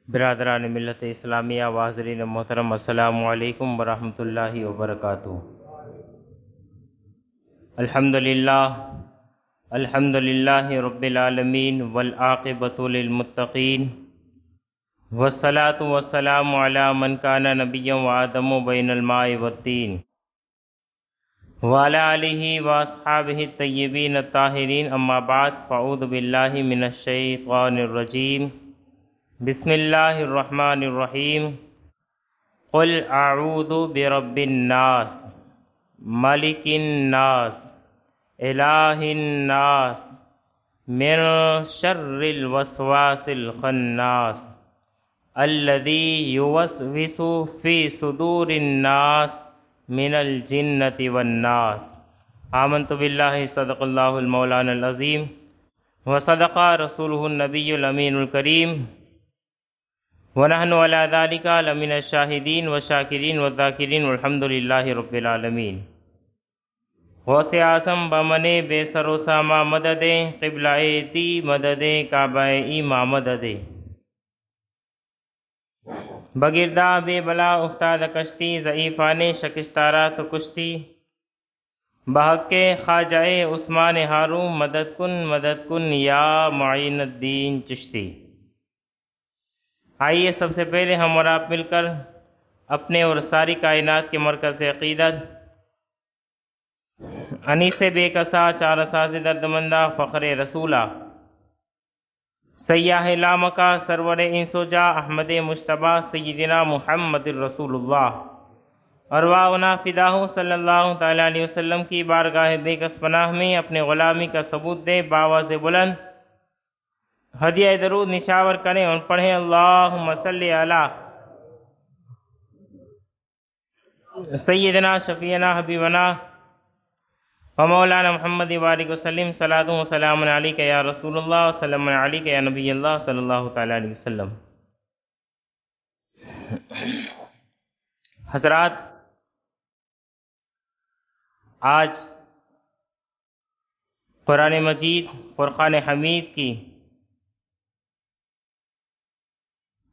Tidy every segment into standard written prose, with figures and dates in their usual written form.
برادران ملت اسلامیہ حاضرین محترم، السلام علیکم ورحمۃ اللہ وبرکاتہ۔ الحمد للہ رب العالمین والعاقبۃ للمتقین، والصلاۃ والسلام علی من کان نبیا وآدم بین الماء والطین، وعلی آلہ واصحابہ الطیبین الطاہرین، اما بعد، فاعوذ باللہ من الشیطان الرجیم، بسم اللہ الرحمن الرحیم۔ قل اعوذ برب الناس، ملک الناس، الہ الناس، من شر الوسواس الخناس، الذی یوسوس فی صدور الناس من الجنۃ والناس۔ آمنت باللہ، صدق اللہ المولانا العظیم، وصدق رسولہ النبی الامین الکریم، ونحن علی ذلک لمن الشاہدین والشاکرین والذاکرین، والحمد للہ رب العالمین۔ غوث اعظم بمن بے سر و ساما مدد، قبلہ دی مدد، کعبہ ایما مدد، بگردہ بے بلا افتاد کشتی، ضعیفان شکستارہ تو کشتی، بحق خواجہ عثمان ہارون، مدد کن یا معین الدین چشتی۔ آئیے سب سے پہلے ہم اور آپ مل کر اپنے اور ساری کائنات کے مرکز عقیدت، انیس بے کسا چار اساز درد مندہ، فخر رسولہ، سیاح لامکا، سرور انس و جاہ، احمد مجتبیٰ، سیدنا محمد الرسول اللہ، ارواحنا فداہ صلی اللہ تعالیٰ علیہ وسلم کی بارگاہ بے کس پناہ میں اپنے غلامی کا ثبوت دے، بآواز بلند ہدیہ درود نشاور کریں اور پڑھیں، اللہم صلی علی سیدنا شفیعنا حبیبنا و مولانا محمد وآلہ وسلم، صلاۃ و سلام علیک یا رسول اللہ، وسلم علیک یا نبی اللہ، صلی اللہ تعالیٰ علیہ وسلم۔ حضرات، آج قرآن مجید فرقان حمید کی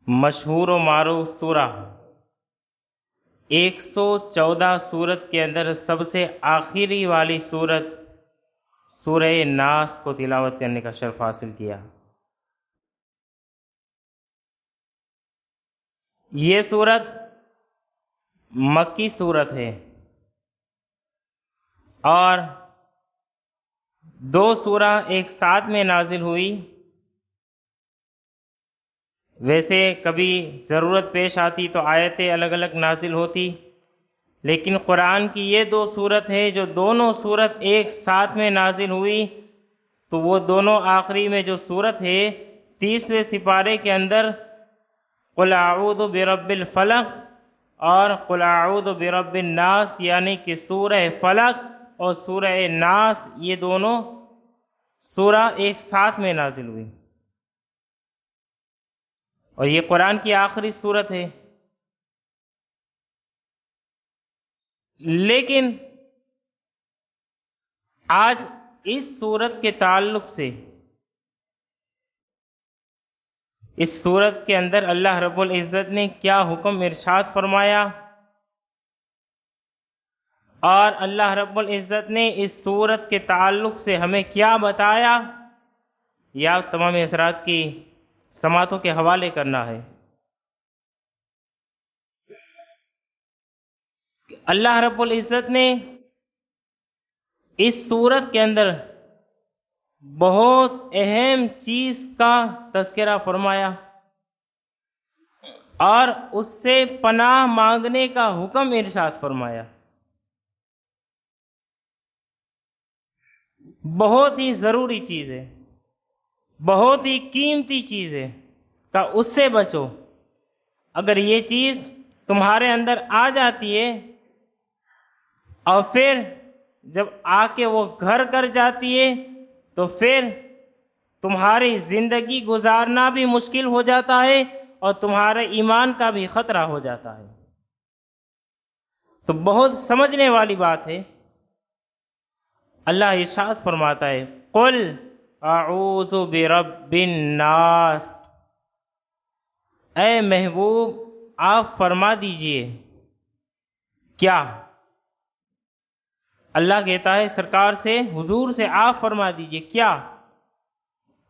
مشہور و معروف سورہ 114 سورت کے اندر سب سے آخری والی سورت سورہ ناس کو تلاوت کرنے کا شرف حاصل کیا۔ یہ سورت مکی سورت ہے اور دو سورہ ایک ساتھ میں نازل ہوئی۔ ویسے کبھی ضرورت پیش آتی تو آیتیں الگ الگ نازل ہوتی، لیکن قرآن کی یہ دو سورت ہے جو دونوں سورت ایک ساتھ میں نازل ہوئی، تو وہ دونوں آخری میں جو سورت ہے 30ویں سپارے کے اندر قل اعوذ برب الفلق اور قل اعوذ برب الناس، یعنی کہ سورہ فلق اور سورہ ناس، یہ دونوں سورہ ایک ساتھ میں نازل ہوئی اور یہ قرآن کی آخری سورت ہے۔ لیکن آج اس سورت کے تعلق سے، اس سورت کے اندر اللہ رب العزت نے کیا حکم ارشاد فرمایا اور اللہ رب العزت نے اس سورت کے تعلق سے ہمیں کیا بتایا، یا تمام حضرات کی سماعتوں کے حوالے کرنا ہے۔ اللہ رب العزت نے اس سورت کے اندر بہت اہم چیز کا تذکرہ فرمایا اور اس سے پناہ مانگنے کا حکم ارشاد فرمایا۔ بہت ہی ضروری چیز ہے، بہت ہی قیمتی چیز ہے کہ اس سے بچو۔ اگر یہ چیز تمہارے اندر آ جاتی ہے اور پھر جب آ کے وہ گھر کر جاتی ہے تو پھر تمہاری زندگی گزارنا بھی مشکل ہو جاتا ہے اور تمہارے ایمان کا بھی خطرہ ہو جاتا ہے۔ تو بہت سمجھنے والی بات ہے۔ اللہ ارشاد فرماتا ہے، قل اعوذ برب الناس، اے محبوب آپ فرما دیجئے کیا؟ اللہ کہتا ہے سرکار سے، حضور سے آپ فرما دیجئے کیا؟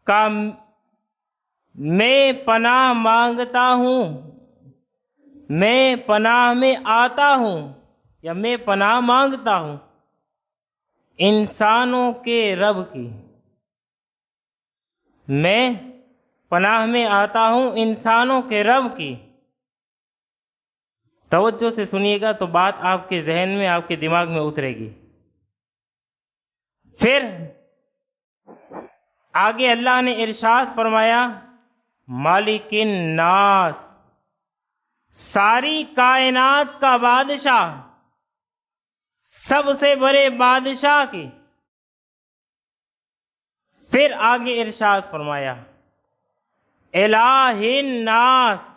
کہ میں پناہ مانگتا ہوں، میں پناہ میں آتا ہوں، یا میں پناہ مانگتا ہوں انسانوں کے رب کی، میں پناہ میں آتا ہوں انسانوں کے رب کی۔ توجہ سے سنیے گا تو بات آپ کے ذہن میں، آپ کے دماغ میں اترے گی۔ پھر آگے اللہ نے ارشاد فرمایا مالک الناس، ساری کائنات کا بادشاہ، سب سے بڑے بادشاہ کی۔ پھر آگے ارشاد فرمایا الہ الناس،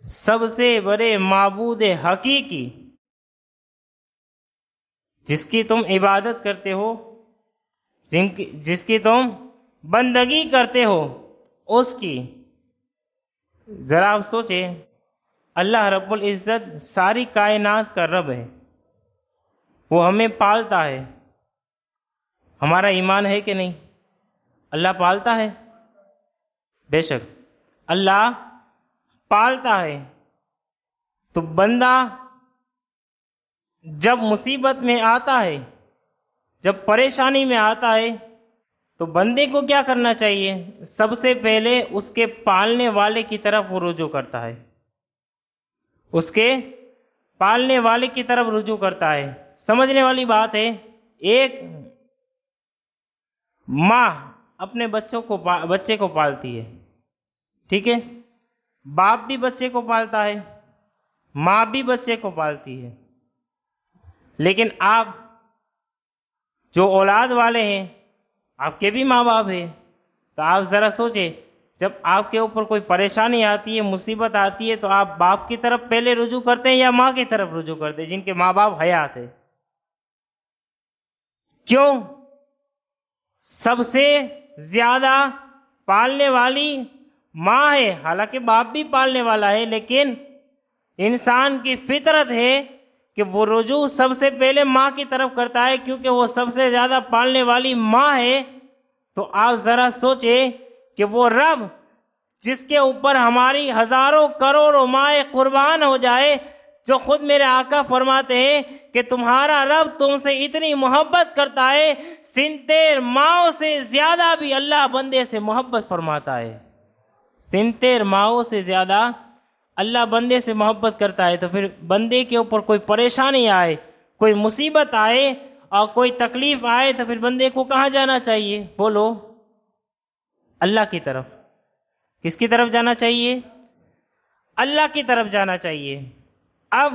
سب سے بڑے معبود حقیقی، جس کی تم عبادت کرتے ہو، جس کی تم بندگی کرتے ہو، اس کی۔ ذرا آپ سوچیں، اللہ رب العزت ساری کائنات کا رب ہے، وہ ہمیں پالتا ہے۔ ہمارا ایمان ہے کہ نہیں؟ اللہ پالتا ہے، بے شک اللہ پالتا ہے۔ تو بندہ جب مصیبت میں آتا ہے، جب پریشانی میں آتا ہے، تو بندے کو کیا کرنا چاہیے؟ سب سے پہلے اس کے پالنے والے کی طرف وہ رجوع کرتا ہے، اس کے پالنے والے کی طرف رجوع کرتا ہے۔ سمجھنے والی بات ہے، ایک ماں اپنے بچے کو پالتی ہے، ٹھیک ہے؟ باپ بھی بچے کو پالتا ہے، ماں بھی بچے کو پالتی ہے۔ لیکن آپ جو اولاد والے ہیں، آپ کے بھی ماں باپ ہیں، تو آپ ذرا سوچیں، جب آپ کے اوپر کوئی پریشانی آتی ہے، مصیبت آتی ہے، تو آپ باپ کی طرف پہلے رجوع کرتے ہیں یا ماں کی طرف رجوع کرتے ہیں جن کے ماں باپ حیات ہیں؟ کیوں؟ سب سے زیادہ پالنے والی ماں ہے، حالانکہ باپ بھی پالنے والا ہے، لیکن انسان کی فطرت ہے کہ وہ رجوع سب سے پہلے ماں کی طرف کرتا ہے، کیونکہ وہ سب سے زیادہ پالنے والی ماں ہے۔ تو آپ ذرا سوچیں کہ وہ رب جس کے اوپر ہماری ہزاروں کروڑوں مائیں قربان ہو جائے، جو خود میرے آقا فرماتے ہیں کہ تمہارا رب تم سے اتنی محبت کرتا ہے، 70 ماؤں سے زیادہ بھی اللہ بندے سے محبت فرماتا ہے، 70 ماؤں سے زیادہ اللہ بندے سے محبت کرتا ہے۔ تو پھر بندے کے اوپر کوئی پریشانی آئے، کوئی مصیبت آئے اور کوئی تکلیف آئے، تو پھر بندے کو کہاں جانا چاہیے؟ بولو، اللہ کی طرف۔ کس کی طرف جانا چاہیے؟ اللہ کی طرف جانا چاہیے۔ اب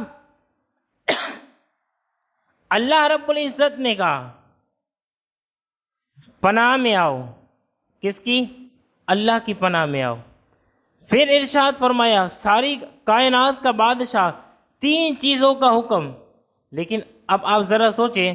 اللہ رب العزت نے کہا پناہ میں آؤ، کس کی؟ اللہ کی پناہ میں آؤ۔ پھر ارشاد فرمایا ساری کائنات کا بادشاہ، 3 چیزوں کا حکم۔ لیکن اب آپ ذرا سوچیں،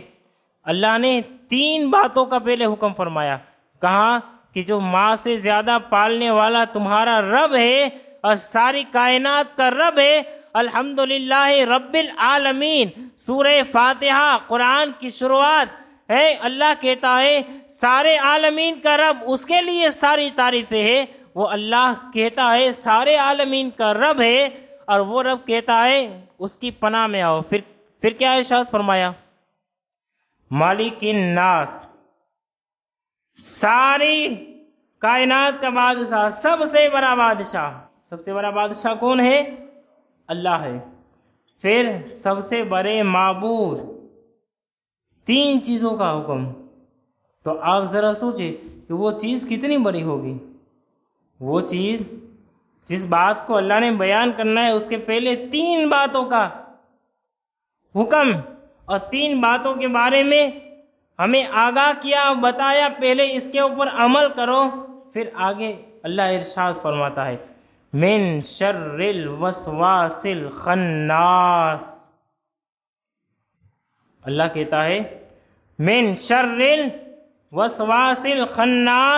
اللہ نے 3 باتوں کا پہلے حکم فرمایا، کہا کہ جو ماں سے زیادہ پالنے والا تمہارا رب ہے اور ساری کائنات کا رب ہے، الحمدللہ رب العالمین۔ سورہ فاتحہ قرآن کی شروعات ہے، اللہ کہتا ہے سارے عالمین کا رب، اس کے لیے ساری تعریفیں ہیں۔ وہ اللہ کہتا ہے سارے عالمین کا رب ہے، اور وہ رب کہتا ہے اس کی پناہ میں آؤ۔ پھر کیا ارشاد فرمایا؟ مالک الناس، ساری کائنات کا بادشاہ، سب سے بڑا بادشاہ۔ سب سے بڑا بادشاہ کون ہے؟ اللہ ہے۔ پھر سب سے بڑے معبود، 3 چیزوں کا حکم۔ تو آپ ذرا سوچیں کہ وہ چیز کتنی بڑی ہوگی۔ وہ چیز جس بات کو اللہ نے بیان کرنا ہے، اس کے پہلے 3 باتوں کا حکم، اور 3 باتوں کے بارے میں ہمیں آگاہ کیا، بتایا پہلے اس کے اوپر عمل کرو۔ پھر آگے اللہ ارشاد فرماتا ہے من شر الوسواس الخناس۔ اللہ کہتا ہے من شر الوسواس الخناس،